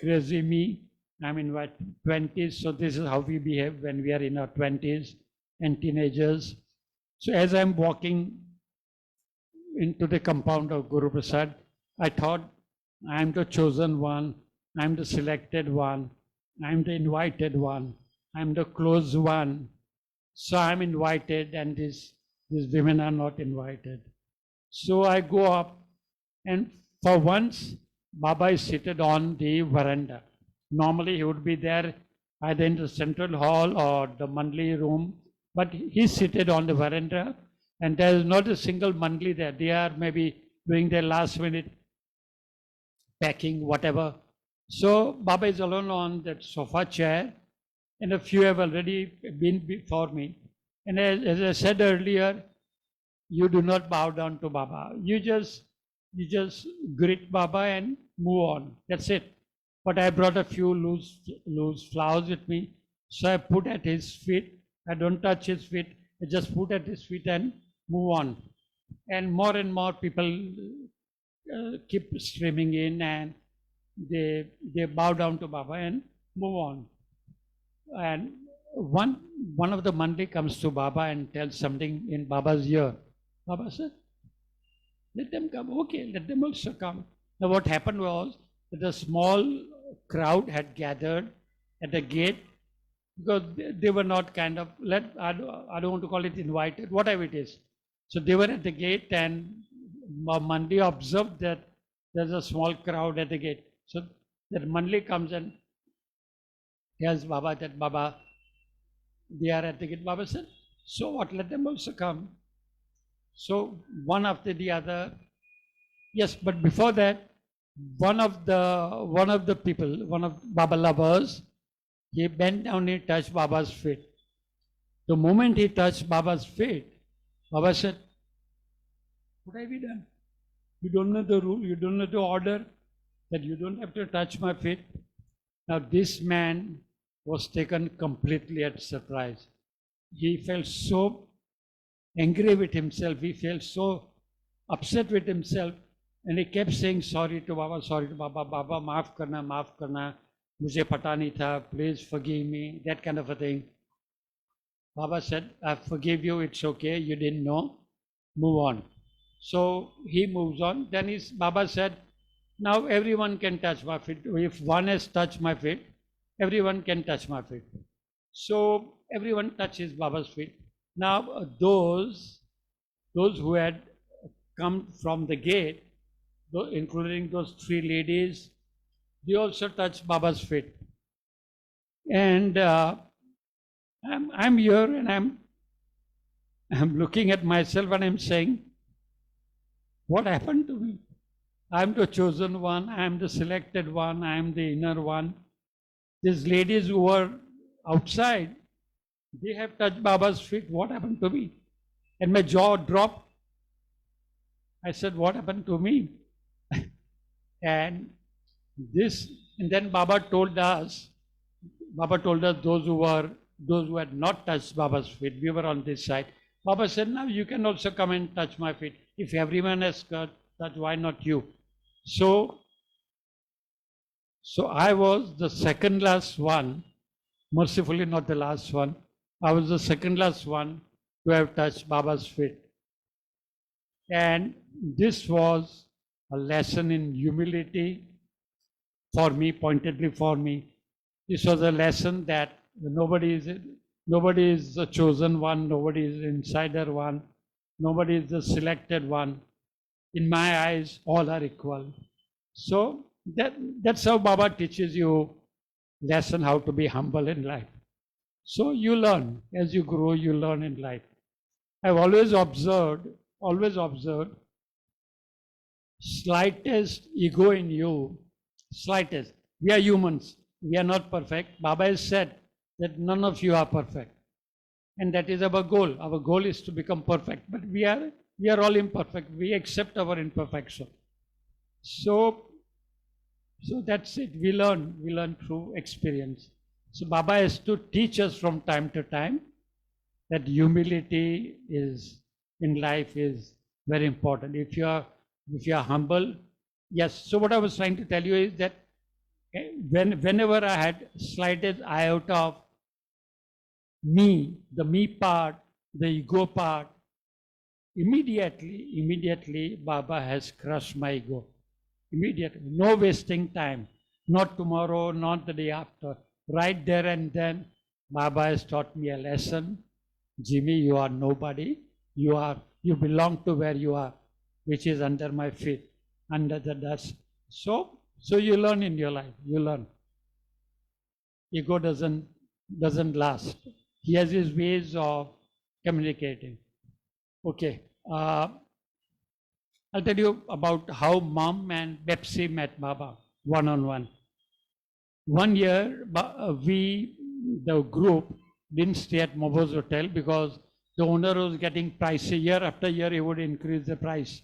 Speaker 2: crazy me, I'm in my 20s, so this is how we behave when we are in our 20s and teenagers. So, as I'm walking into the compound of Guru Prasad, I thought, I'm the chosen one, I'm the selected one, I'm the invited one, I'm the close one. So I'm invited, and these women are not invited. So I go up, and for once, Baba is seated on the veranda. Normally he would be there either in the central hall or the Mandli room, but he's seated on the veranda, and there is not a single Mandli there. They are maybe doing their last minute packing, whatever. So Baba is alone on that sofa chair, and a few have already been before me. And as I said earlier, you do not bow down to Baba. You just greet Baba and move on. That's it. But I brought a few loose flowers with me, so I put at his feet. I don't touch his feet. I just put at his feet and move on. And more people keep streaming in, and they bow down to Baba and move on. And one of the Mandli comes to Baba and tells something in Baba's ear. Baba said, let them come. Okay, let them also come. Now what happened was that a small crowd had gathered at the gate because they were not kind of, I don't want to call it invited, whatever it is. So they were at the gate, and Mandli observed that there's a small crowd at the gate. So that Mandli comes and tells Baba that, Baba, they are at the gate. Baba said, so what, let them also come. So one after the other, yes, but before that, one of the people, one of Baba lovers, he bent down and he touched Baba's feet. The moment he touched Baba's feet, Baba said, what have you done? You don't know the rule, you don't know the order, that you don't have to touch my feet. Now this man was taken completely at surprise. He felt so angry with himself, he felt so upset with himself, and he kept saying sorry to Baba, Baba, maaf karna, mujhe pata nahi tha, please forgive me, that kind of a thing. Baba said, I forgive you, it's okay, you didn't know, move on. So he moves on. Then Baba said, now everyone can touch my feet. If one has touched my feet, everyone can touch my feet. So everyone touches Baba's feet. Now those who had come from the gate, including those three ladies, they also touched Baba's feet. And I'm here, and I'm looking at myself, and I'm saying, what happened to me? I'm the chosen one, I'm the selected one, I'm the inner one. These ladies who were outside, they have touched Baba's feet. What happened to me? And my jaw dropped. I said, what happened to me? and then Baba told us those who had not touched Baba's feet, we were on this side. Baba said, now you can also come and touch my feet. If everyone has touched, why not you? So I was the second last one, mercifully not the last one. I was the second last one to have touched Baba's feet. And this was a lesson in humility for me, pointedly for me. This was a lesson that nobody is the chosen one, nobody is the insider one, nobody is the selected one. In my eyes, all are equal. So that's how Baba teaches you lesson how to be humble in life. So you learn as you grow, you learn in life. I've always observed slightest ego in you, slightest. We are humans. We are not perfect. Baba has said that none of you are perfect. And that is our goal. Our goal is to become perfect. But we are all imperfect. We accept our imperfection. So that's it. We learn through experience. So Baba has to teach us from time to time that humility is in life is very important. If you are humble, yes. So what I was trying to tell you is that whenever I had slightest iota of me, the me part, the ego part, immediately Baba has crushed my ego. Immediately, no wasting time, not tomorrow, not the day after. Right there and then, Baba has taught me a lesson. Jimmy, you are nobody. You belong to where you are, which is under my feet, under the dust. So you learn in your life. You learn. Ego doesn't last. He has his ways of communicating. Okay. I'll tell you about how Mom and Pepsi met Baba one-on-one. One year, the group, didn't stay at Mobo's hotel because the owner was getting pricey. Year after year, he would increase the price.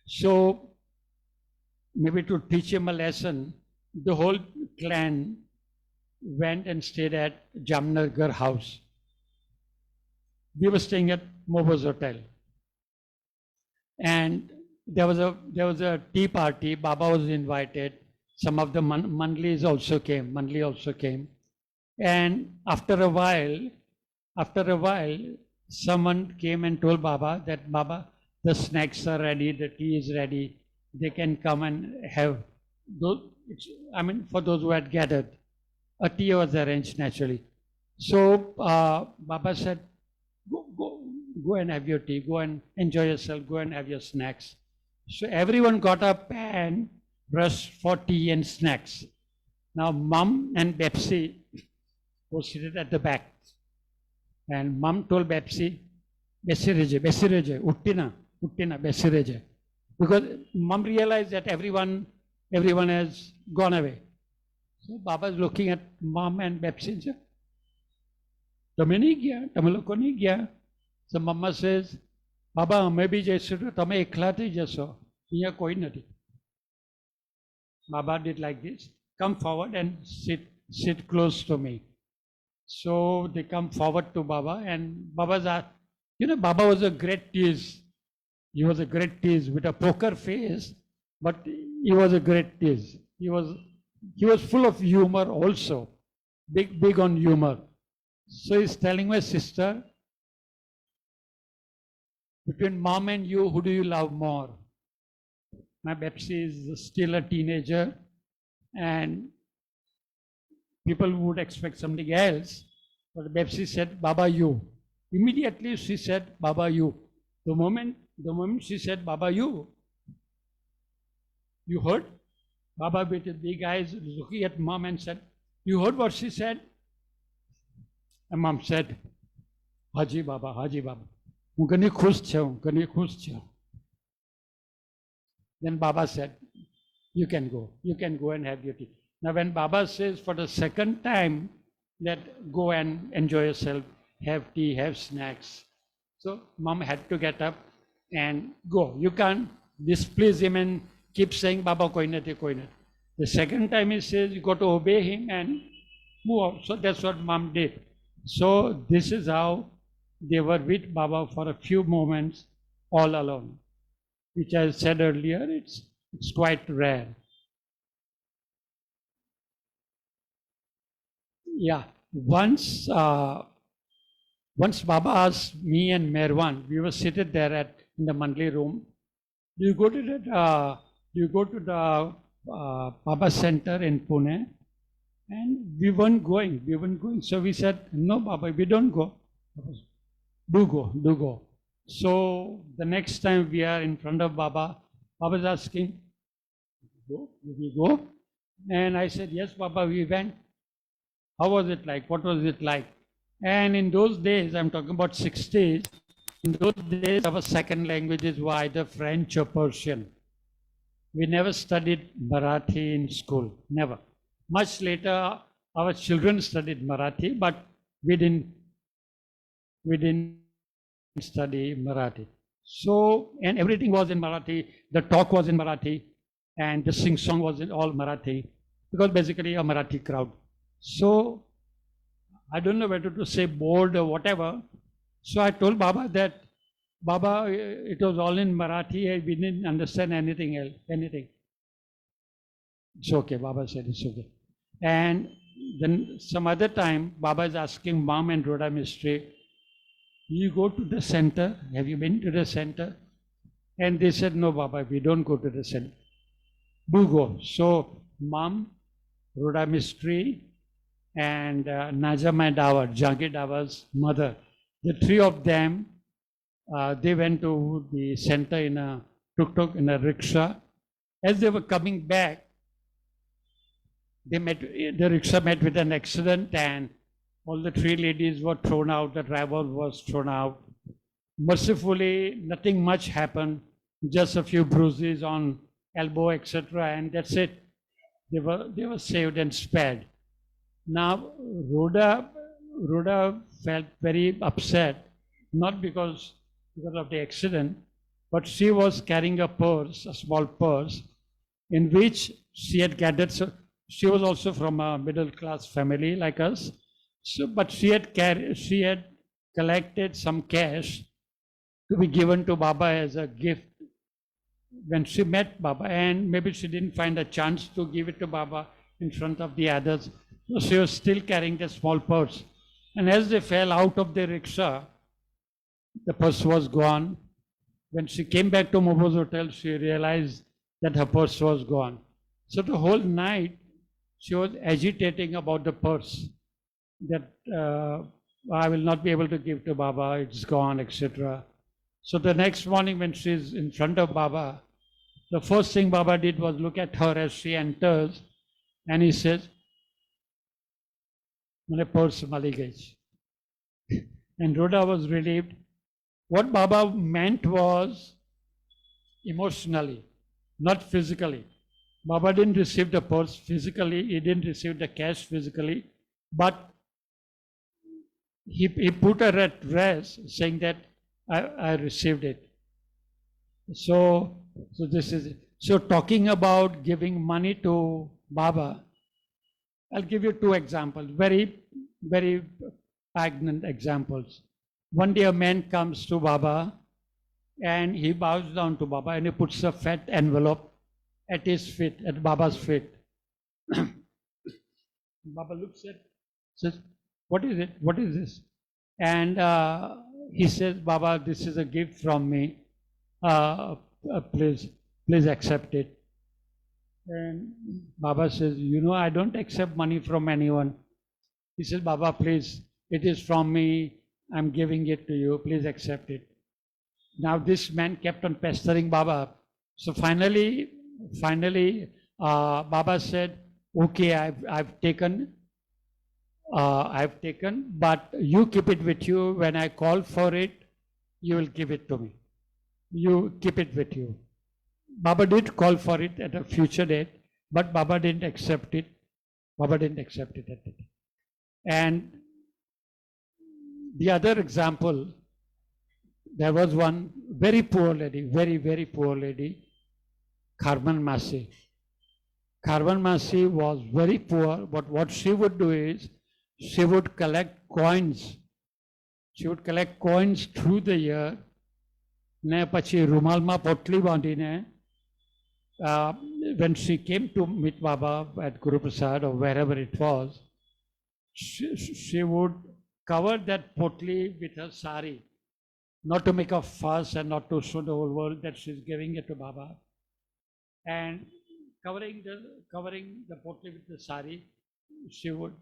Speaker 2: So, maybe to teach him a lesson, the whole clan went and stayed at Jamnagar house. We were staying at Mobo's hotel. And there was a tea party. Baba was invited. Some of the Mandlis also came. Mandli also came. And after a while, someone came and told Baba that Baba, the snacks are ready, the tea is ready. They can come and have those. For those who had gathered, a tea was arranged naturally. So Baba said, go and have your tea, go and enjoy yourself, go and have your snacks. So everyone got up and rushed for tea and snacks. Now Mom and Pepsi was seated at the back. And Mom told Pepsi, Besireje, Uttina, Besireje. Because Mom realized that everyone has gone away. So Baba is looking at Mom and Pepsi and said, Tame nahi gaya, tame loko nahi gaya. So Mama says, Baba, maybe jaisu tame ekla thi jaso. Here koi nahi. Baba did like this. Come forward and sit close to me. So they come forward to Baba and Baba's asked, Baba was a great tease. He was a great tease with a poker face, but he was a great tease. He was full of humor also, big on humor. So he's telling my sister, between Mom and you, who do you love more? My Pepsi is still a teenager and people would expect something else. But Pepsi said, Baba, you. Immediately she said, Baba, you. The moment she said, Baba, you heard? Baba with his big eyes looking at Mom and said, you heard what she said? And Mom said, Haji Baba, Haji Baba. Then Baba said, you can go and have your tea. Now when Baba says for the second time that go and enjoy yourself, have tea, have snacks. So Mom had to get up and go. You can't displease him and keep saying, Baba koi nahi, koi nahi. The second time he says, you got to obey him and move out. So that's what Mom did. So this is how they were with Baba for a few moments all alone, which I said earlier, it's quite rare. Yeah, once Baba asked me and Merwan, we were seated there in the Mandli room. Do you go to the Baba Center in Pune? And we weren't going. So we said, no, Baba, we don't go. Do go. So the next time we are in front of Baba, Baba is asking, go? Did we go? And I said, yes, Baba, we went. How was it like? What was it like? And in those days, I'm talking about 60s, in those days, our second languages were either French or Persian. We never studied Marathi in school, never. Much later, our children studied Marathi, but we didn't study Marathi. So, and everything was in Marathi, the talk was in Marathi, and the sing song was in all Marathi, because basically a Marathi crowd. So, I don't know whether to say bored or whatever. So I told Baba that, Baba, it was all in Marathi, we didn't understand anything else, anything. It's okay, Baba said it's okay. And then some other time, Baba is asking Mom and Rhoda Mystery, you go to the center? Have you been to the center? And they said, no, Baba, we don't go to the center. Do go. So, Mom, Rhoda Mystery, and Najama Dawar, Jangir Dawar's mother, the three of them, they went to the center in a tuk-tuk, in a rickshaw. As they were coming back, the rickshaw met with an accident, and all the three ladies were thrown out, the driver was thrown out. Mercifully, nothing much happened, just a few bruises on elbow, etc., and that's it. They were saved and spared. Now, Rhoda felt very upset, not because of the accident, but she was carrying a purse, a small purse, in which she had gathered. So she was also from a middle class family like us. So, but she had collected some cash to be given to Baba as a gift when she met Baba, and maybe she didn't find a chance to give it to Baba in front of the others. So she was still carrying the small purse. And as they fell out of the rickshaw, the purse was gone. When she came back to Mobo's hotel, she realized that her purse was gone. So the whole night, she was agitating about the purse, that I will not be able to give to Baba, it's gone, etc. So the next morning when she's in front of Baba, the first thing Baba did was look at her as she enters, and he says, "Mane purse mali gayi." And Rhoda was relieved. What Baba meant was emotionally, not physically. Baba didn't receive the purse physically, he didn't receive the cash physically, but he put her at rest, saying that I received it. So this is it. So talking about giving money to Baba, I'll give you two examples, very, very poignant examples. One day a man comes to Baba and he bows down to Baba and he puts a fat envelope at his feet, at Baba's feet. Baba looks at, says, what is it? What is this? And he says, Baba, this is a gift from me. Please accept it. And Baba says, I don't accept money from anyone. He says, Baba, please, it is from me. I'm giving it to you. Please accept it. Now this man kept on pestering Baba. So finally, Baba said, okay, I've taken, but you keep it with you. When I call for it, you will give it to me. You keep it with you. Baba did call for it at a future date, but Baba didn't accept it. Baba didn't accept it at that. And the other example, there was one very poor lady, very, very poor lady, Carmen Masi. Carmen Masi was very poor, but what she would do is, she would collect coins. She would collect coins through the year. Ne pachi rumalma potli bandine. When she came to meet Baba at Guru Prasad or wherever it was, she would cover that potli with her sari, not to make a fuss and not to show the whole world that she's giving it to Baba. And covering the potli with the sari, she would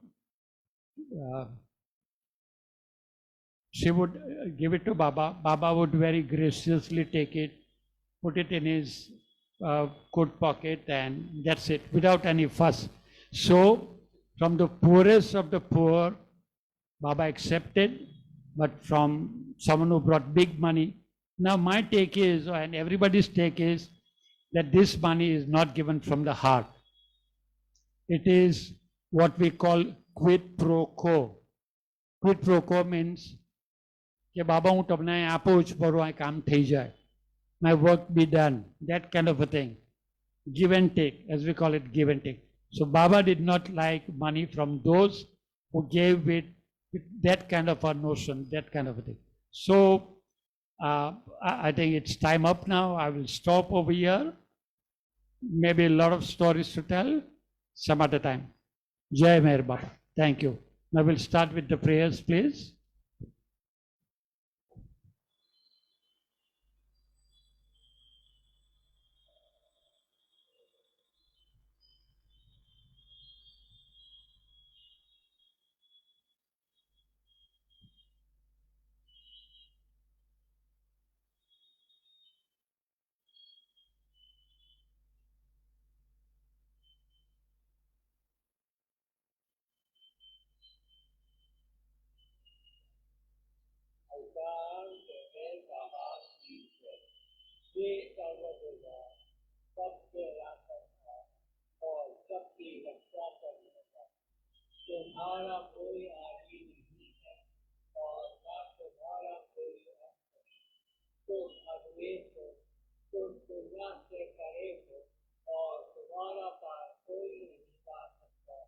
Speaker 2: give it to Baba. Baba would very graciously take it, put it in his coat pocket, and that's it, without any fuss. So, from the poorest of the poor, Baba accepted, but from someone who brought big money. Now, my take is, and everybody's take is, that this money is not given from the heart. It is what we call quid pro quo. Quid pro quo means કે બાબા હું તમને આપું જ પરો આ કામ થઈ જાય. My work be done. That kind of a thing. Give and take, as we call it, give and take. So Baba did not like money from those who gave it with that kind of a notion, that kind of a thing. So I think it's time up now. I will stop over here. Maybe a lot of stories to tell some other time. Jai Meher Baba. Thank you. Now we'll start with the prayers, please. तुम्हारा कोई आदि नहीं है और ना तुम्हारा कोई तुम अद्वैत हो, तुम तुलना से करे हो और तुम्हारा पार कोई नहीं पा सकता।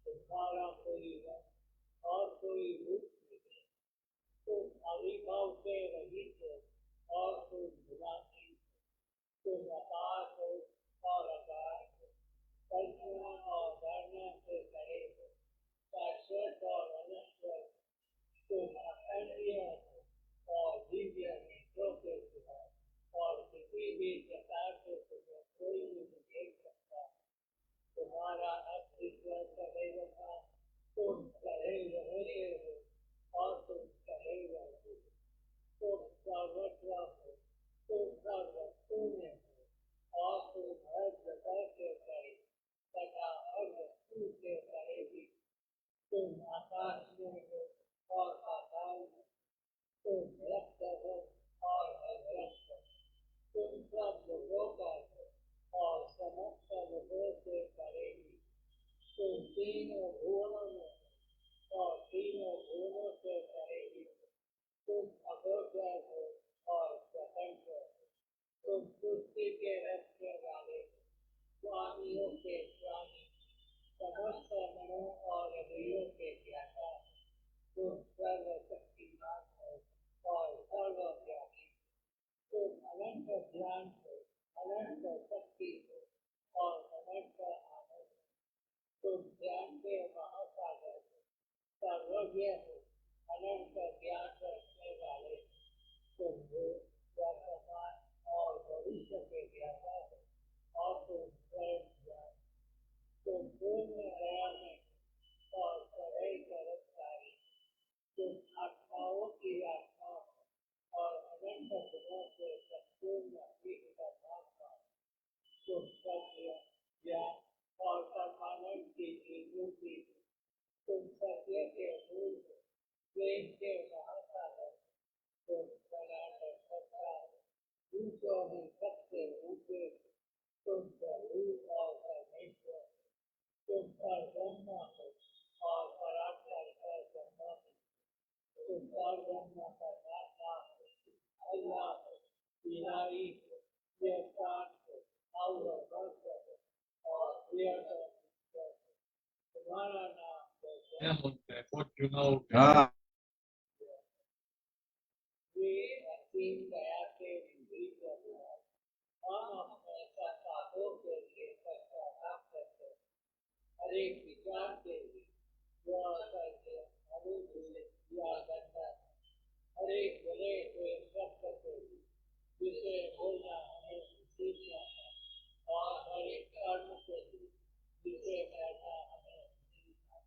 Speaker 2: तुम्हारा कोई रंग और कोई रूप नहीं, तुम अविभाव से रहित हो और तुम भुला नहीं, तुम अपार हो और अपार हो, कल्पना और धारणा से करे हो, शाश्वत और अनश्वर, तुम अखंडीय हो और दिव्य नेत्रों के सिवा और किसी भी प्रकार से तुम्हें कोई भी देख सकता। तुम्हारा अस्तित्व सदैव था, तुम सदैव रहते हो और तुम सदैव रहो। तुम सर्वत्र हो, तुम सर्वशून्य हो और तुम हर जगह से परे तथा हर वस्तु से परे भी। तुम आकाश में हो और आकाश में, तुम व्यक्त हो और अव्यक्त हो, तुम सब लोगों का हो और समस्त लोगों से परे भी। तुम तीनों भुवनों में हो और तीनों भुवनों से परे भी। तुम अगोचर हो और स्वतंत्र हो, तुम सृष्टि के रचने वाले स्वामियों के स्वामी, समस्त मनों और हृदयों के ज्ञाता, तुम सर्वशक्तिमान हो और सर्वव्यापी, तुम अनंत ज्ञान हो, अनंत शक्ति हो और अनंत आनंद, तुम ज्ञान के महासागर हो, सर्वज्ञ हो, अनंत ज्ञान रखने वाले, तुम भूत, वर्तमान और भविष्य के ज्ञाता हो और तुम स्वयं ज्ञान, तुम पूर्ण दया में और सदैव कर्मचारी, तुम आत्माओं की आत्मा हो और अनंत गुणों से संपूर्ण परमात्मा, तुम सत्य, ज्ञान और परमानंद की विभूति, तुम सत्य के मूल हो, प्रेम के महासागर, तुम सनातन सत्ता हो, दूसरों में सबसे ऊपरे, तुम प्रभु और परमेश्वर, तुम परब्रह्म हो और परात्पर परब्रह्म हो, तुम परब्रह्म परमात्मा हो, अल्लाह हो, बिहारी हो, व्यवसाय हो, अवभक्त हो और प्रियतम हो। तुम्हारा नाम
Speaker 1: हाँ
Speaker 2: वे असीम दया से विपरीत हुआ। हम अपने संसाधनों के लिए पश्चाताप करते हैं, हर एक विचार के लिए जो करके अनुकूल या गंदा, हर एक बोले हुए शब्द के लिए जिसे बोलना हमें सीखना है और हर एक कर्म के लिए जिसे करना हमें सीखना है।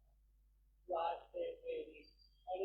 Speaker 2: वास्ते मेरी हर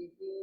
Speaker 4: की